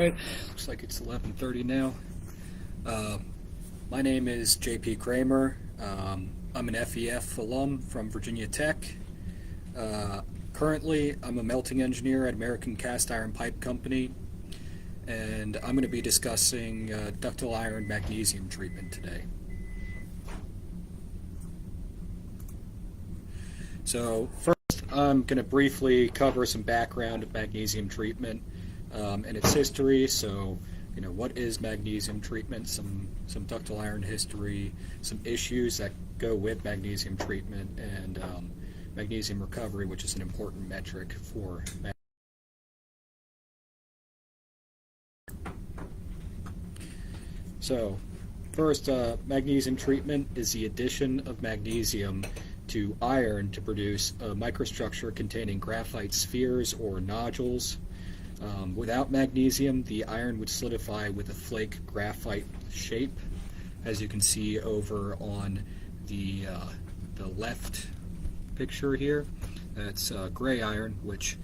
Alright, looks like it's 11:30 now. My name is JP Kramer. I'm an FEF alum from Virginia Tech. Currently, I'm a melting engineer at American Cast Iron Pipe Company, and I'm going to be discussing ductile iron magnesium treatment today. So first, I'm going to briefly cover some background of magnesium treatment and its history. So, what is magnesium treatment? Some ductile iron history, some issues that go with magnesium treatment, and magnesium recovery, which is an important metric for So, first, magnesium treatment is the addition of magnesium to iron to produce a microstructure containing graphite spheres or nodules. Without magnesium, the iron would solidify with a flake graphite shape, as you can see over on the left picture here. That's gray iron, which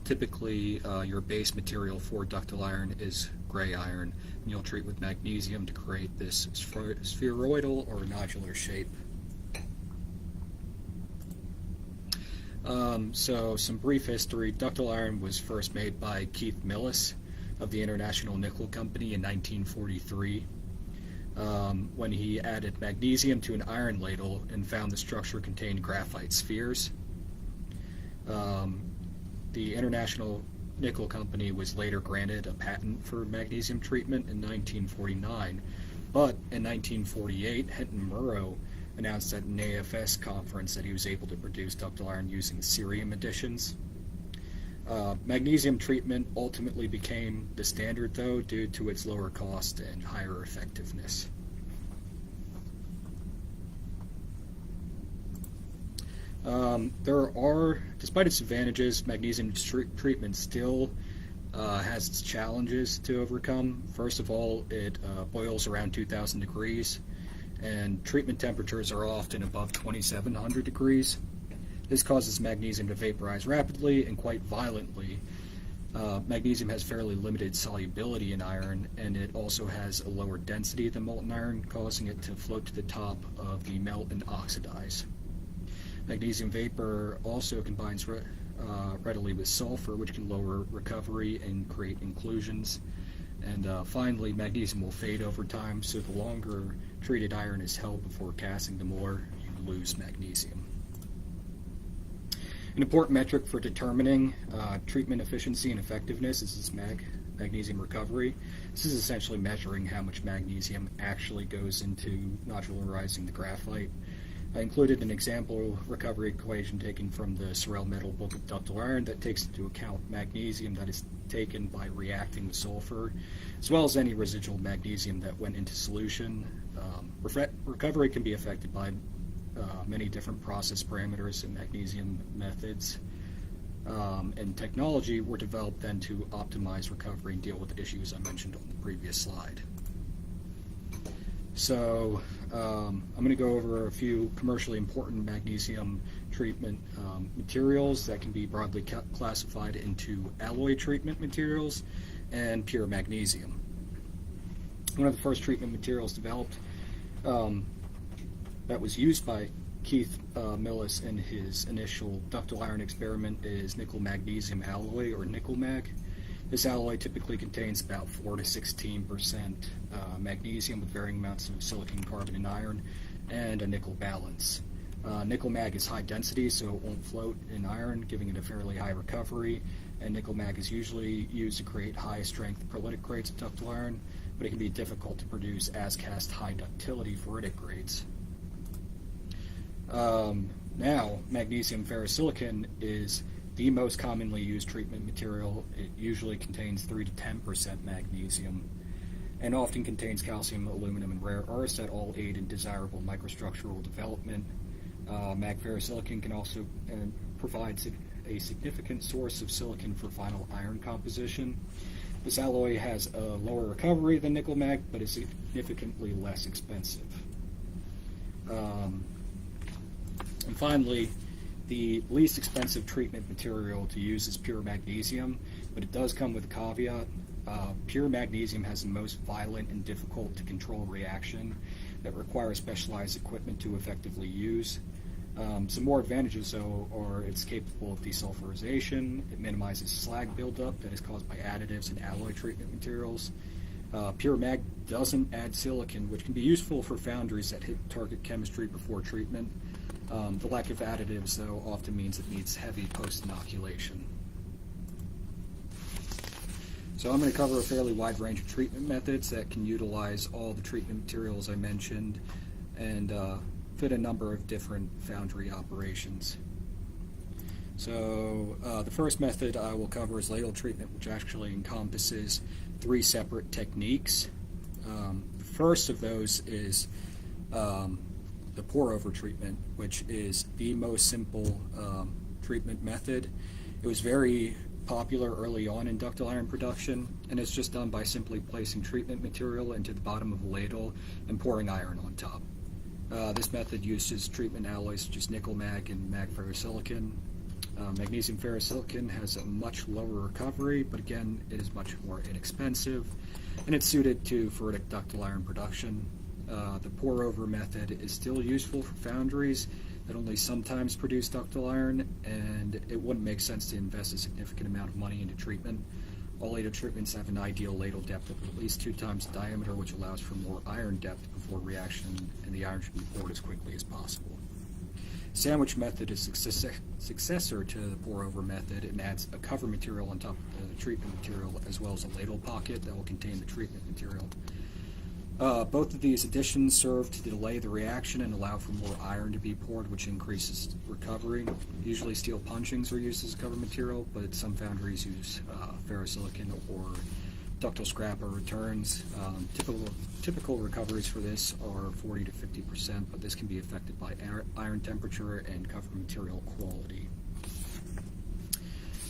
typically your base material for ductile iron is gray iron. And you'll treat with magnesium to create this spheroidal or nodular shape. So some brief history. Ductile iron was first made by Keith Millis of the International Nickel Company in 1943 when he added magnesium to an iron ladle and found the structure contained graphite spheres. The International Nickel Company was later granted a patent for magnesium treatment in 1949, but in 1948, Hinton Murrow announced at an AFS conference that he was able to produce ductile iron using cerium additions. Magnesium treatment ultimately became the standard, though, due to its lower cost and higher effectiveness. Despite its advantages, magnesium treatment still has its challenges to overcome. First of all, it boils around 2,000 degrees, and treatment temperatures are often above 2,700 degrees. This causes magnesium to vaporize rapidly and quite violently. Magnesium has fairly limited solubility in iron, and it also has a lower density than molten iron, causing it to float to the top of the melt and oxidize. Magnesium vapor also combines readily with sulfur, which can lower recovery and create inclusions. And finally, magnesium will fade over time, so the longer treated iron is held before casting, the more you lose magnesium. An important metric for determining treatment efficiency and effectiveness is this magnesium recovery. This is essentially measuring how much magnesium actually goes into nodularizing the graphite. I included an example recovery equation taken from the Sorel Metal Book of Ductile Iron that takes into account magnesium that is taken by reacting with sulfur, as well as any residual magnesium that went into solution. Recovery can be affected by many different process parameters and magnesium methods. And technology were developed then to optimize recovery and deal with the issues I mentioned on the previous slide. So I'm going to go over a few commercially important magnesium treatment materials that can be broadly classified into alloy treatment materials and pure magnesium. One of the first treatment materials developed that was used by Keith Millis in his initial ductile iron experiment is nickel magnesium alloy, or nickel mag. This alloy typically contains about 4 to 16% magnesium with varying amounts of silicon, carbon, and iron, and a nickel balance. Nickel mag is high density, so it won't float in iron, giving it a fairly high recovery, and nickel mag is usually used to create high strength pearlitic grades of ductile iron, but it can be difficult to produce as cast high ductility ferritic grades. Now, magnesium ferrosilicon is the most commonly used treatment material. It usually contains 3 to 10% magnesium and often contains calcium, aluminum, and rare earths that all aid in desirable microstructural development. Mag ferrosilicon can also provide a significant source of silicon for final iron composition. This alloy has a lower recovery than nickel mag, but is significantly less expensive. And finally, the least expensive treatment material to use is pure magnesium, but it does come with a caveat. Pure magnesium has the most violent and difficult to control reaction that requires specialized equipment to effectively use. Some more advantages, though, are it's capable of desulfurization. It minimizes slag buildup that is caused by additives and alloy treatment materials. Pure mag doesn't add silicon, which can be useful for foundries that hit target chemistry before treatment. The lack of additives, though, often means it needs heavy post-inoculation. So I'm going to cover a fairly wide range of treatment methods that can utilize all the treatment materials I mentioned and fit a number of different foundry operations. So the first method I will cover is ladle treatment, which actually encompasses 3 separate techniques. The first of those is the pour-over treatment, which is the most simple treatment method. It was very popular early on in ductile iron production, and it's just done by simply placing treatment material into the bottom of a ladle and pouring iron on top. This method uses treatment alloys such as nickel mag and mag ferrosilicon. Magnesium ferrosilicon has a much lower recovery, but again, it is much more inexpensive, and it's suited to ferritic ductile iron production. The pour-over method is still useful for foundries that only sometimes produce ductile iron, and it wouldn't make sense to invest a significant amount of money into treatment. All ladle treatments have an ideal ladle depth of at least 2 times the diameter, which allows for more iron depth before reaction, and the iron should be poured as quickly as possible. Sandwich method is successor to the pour-over method and adds a cover material on top of the treatment material, as well as a ladle pocket that will contain the treatment material. Both of these additions serve to delay the reaction and allow for more iron to be poured, which increases recovery. Usually steel punchings are used as a cover material, but some foundries use ferrosilicon or ductile scrap or returns. Typical recoveries for this are 40 to 50%, but this can be affected by iron temperature and cover material quality.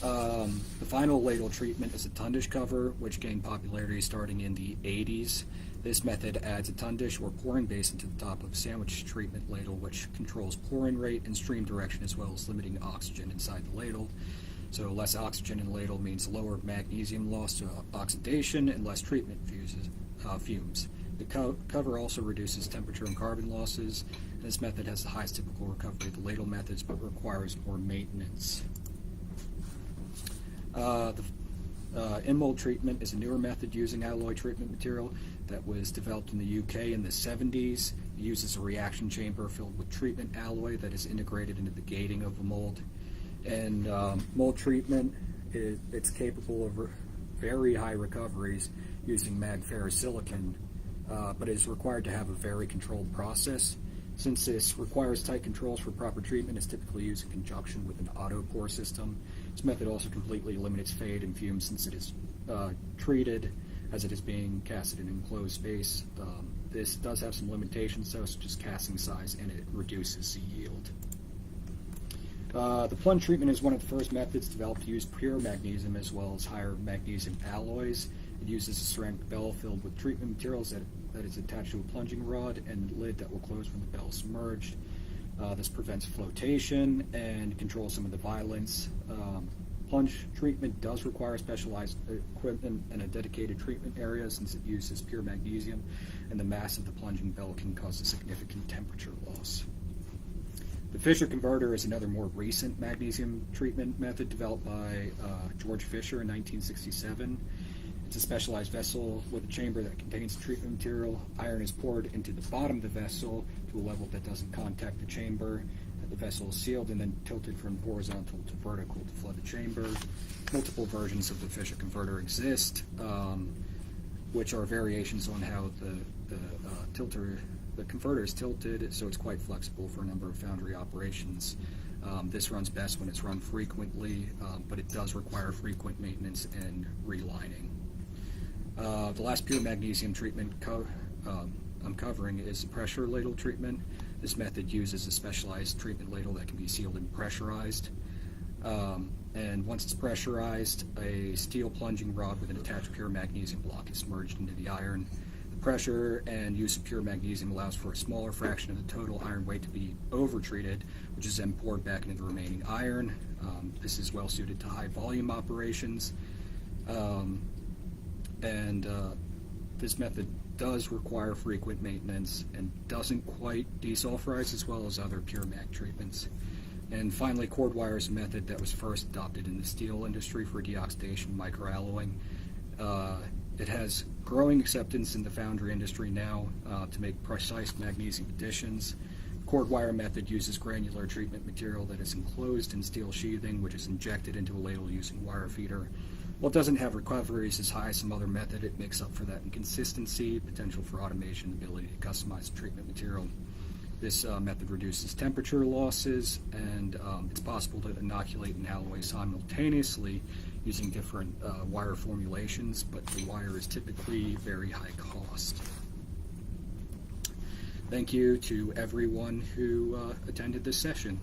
The final ladle treatment is a tundish cover, which gained popularity starting in the 80s. This method adds a tundish or pouring base into the top of a sandwich treatment ladle, which controls pouring rate and stream direction, as well as limiting oxygen inside the ladle. So less oxygen in the ladle means lower magnesium loss to oxidation and less treatment fumes. The cover also reduces temperature and carbon losses. And this method has the highest typical recovery of the ladle methods, but requires more maintenance. In-mold treatment is a newer method using alloy treatment material that was developed in the UK in the 70s. It uses a reaction chamber filled with treatment alloy that is integrated into the gating of the mold. And mold treatment, it's capable of very high recoveries using mag ferrosilicon, but is required to have a very controlled process. Since this requires tight controls for proper treatment, it's typically used in conjunction with an auto pour system. This method also completely eliminates fade and fumes since it is treated as it is being casted in an enclosed space. This does have some limitations, though, such as casting size, and it reduces the yield. The plunge treatment is one of the first methods developed to use pure magnesium as well as higher magnesium alloys. It uses a ceramic bell filled with treatment materials that is attached to a plunging rod and lid that will close when the bell is submerged. This prevents flotation and controls some of the violence. Plunge treatment does require specialized equipment and a dedicated treatment area since it uses pure magnesium, and the mass of the plunging bell can cause a significant temperature loss. The Fischer converter is another more recent magnesium treatment method developed by George Fischer in 1967. It's a specialized vessel with a chamber that contains the treatment material. Iron is poured into the bottom of the vessel to a level that doesn't contact the chamber. The vessel is sealed and then tilted from horizontal to vertical to flood the chamber. Multiple versions of the Fischer converter exist, which are variations on how the converter is tilted, so it's quite flexible for a number of foundry operations. This runs best when it's run frequently, but it does require frequent maintenance and relining. The last pure magnesium treatment I'm covering is the pressure ladle treatment. This method uses a specialized treatment ladle that can be sealed and pressurized. And once it's pressurized, a steel plunging rod with an attached pure magnesium block is merged into the iron. The pressure and use of pure magnesium allows for a smaller fraction of the total iron weight to be overtreated, which is then poured back into the remaining iron. This is well suited to high volume operations. and this method does require frequent maintenance and doesn't quite desulfurize as well as other pure mag treatments. And finally, cord wire is a method that was first adopted in the steel industry for deoxidation microalloying. It has growing acceptance in the foundry industry now to make precise magnesium additions. Cord wire method uses granular treatment material that is enclosed in steel sheathing, which is injected into a ladle using wire feeder. While it doesn't have recoveries as high as some other method, it makes up for that inconsistency, potential for automation, ability to customize the treatment material. This method reduces temperature losses, and it's possible to inoculate an alloy simultaneously using different wire formulations, but the wire is typically very high cost. Thank you to everyone who attended this session.